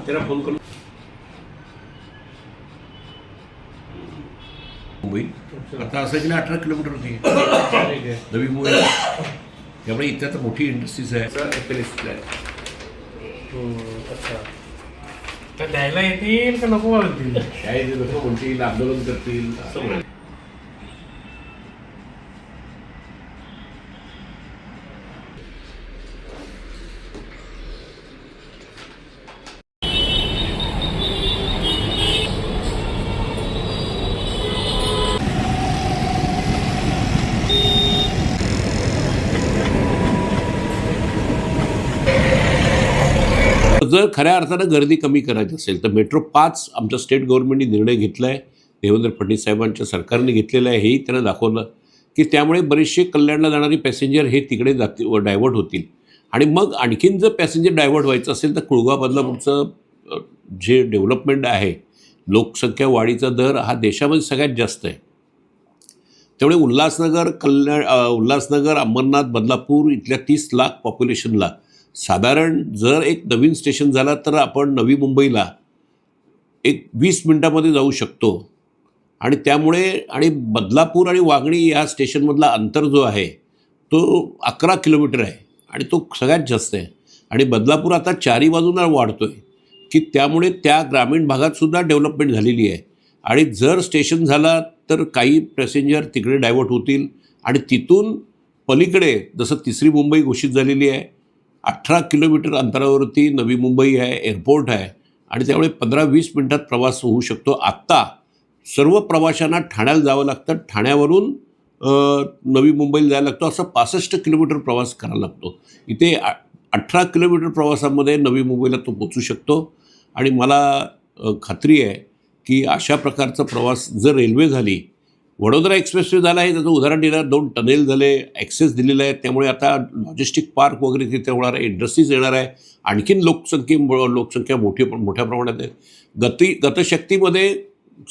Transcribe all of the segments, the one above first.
त्याला फोन करून मुंबई आता असं गेलं 18 किलोमीटर होती नवी मुंबई, त्यामुळे इथे आता मोठी इंडस्ट्रीज आहे. अच्छा, तर द्यायला येतील का नको बोलतील? काय लोक म्हणतील, आंदोलन करतील असं म्हणा. जर खऱ्या अर्थानं गर्दी कमी करायची असेल तर मेट्रो 5 आमच्या स्टेट गव्हर्नमेंटने निर्णय घेतला आहे, देवेंद्र फडणवीस साहेबांच्या सरकारने घेतलेलं आहे. हेही त्यांना दाखवलं की त्यामुळे बरेचसे कल्याणला जाणारी पॅसेंजर हे तिकडे जातील, डायव्हर्ट होतील. आणि मग आणखीन जर पॅसेंजर डायव्हर्ट व्हायचं असेल तर कुळगाव बदलापूरचं जे डेव्हलपमेंट आहे, लोकसंख्या वाढीचा दर हा देशामध्ये सगळ्यात जास्त आहे. त्यामुळे उल्हासनगर, अंबरनाथ, बदलापूर इथल्या 30 लाख पॉप्युलेशनला साधारण जर एक नवीन स्टेशन झाला तर आपण नवी मुंबईला एक 20 मिनिटामध्ये जाऊ शकतो. आणि त्यामुळे आणि बदलापूर आणि वांगणी या स्टेशनमधला अंतर जो आहे तो 11 किलोमीटर आहे आणि तो सगळ्यात जास्त आहे. आणि बदलापूर आता चारी बाजूला वाढतो आहे की त्यामुळे त्या ग्रामीण भागातसुद्धा डेव्हलपमेंट झालेली आहे. आणि जर स्टेशन झाला तर काही पॅसेंजर तिकडे डायव्हर्ट होतील आणि तिथून पलीकडे जसं तिसरी मुंबई घोषित झालेली आहे, 18 किलोमीटर अंतरावरती नवी मुंबई आहे, एअरपोर्ट आहे आणि त्यामुळे 15-20 मिनटात प्रवास होऊ शकतो. आत्ता सर्व प्रवाशांना ठाण्याला जावं लागतं, ठाण्यावरून नवी मुंबईला जायला लागतो, असं 65 किलोमीटर प्रवास करायला लागतो. इथे 18 किलोमीटर प्रवासामध्ये नवी मुंबईला तो पोचू शकतो. आणि मला खात्री आहे की अशा प्रकारचा प्रवास जर रेल्वे झाली, वडोदरा एक्सप्रेसवे झाला आहे, त्याचं उदाहरण दिलं, 2 टनेल झाले, ॲक्सेस दिलेला आहे, त्यामुळे आता लॉजिस्टिक पार्क वगैरे तिथे होणार आहे, इंडस्ट्रीज येणार आहे, आणखीन लोकसंख्या मोठ्या प्रमाणात आहे. गतशक्तीमध्ये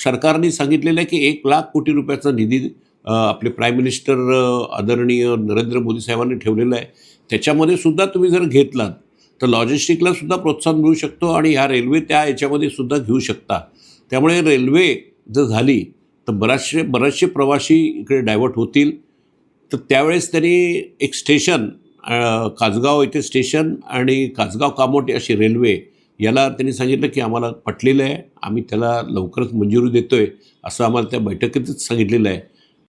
सरकारने सांगितलेलं आहे की 1 लाख कोटी रुपयाचा निधी आपले प्राईम मिनिस्टर आदरणीय नरेंद्र मोदी साहेबांनी ठेवलेला आहे. त्याच्यामध्ये सुद्धा तुम्ही जर घेतलात तर लॉजिस्टिकला सुद्धा प्रोत्साहन मिळू शकतो आणि ह्या रेल्वे त्या याच्यामध्ये सुद्धा घेऊ शकता. त्यामुळे रेल्वे जर झाली तर बरेचसे प्रवासी इकडे डायव्हर्ट होतील. तर त्यावेळेस त्यांनी एक स्टेशन, कासगाव इथे स्टेशन आणि कासगाव कामोठी अशी रेल्वे, याला त्यांनी सांगितलं की आम्हाला पटलेलं आहे, आम्ही त्याला लवकरच मंजुरी देतो आहे, असं आम्हाला त्या बैठकीतच सांगितलेलं आहे.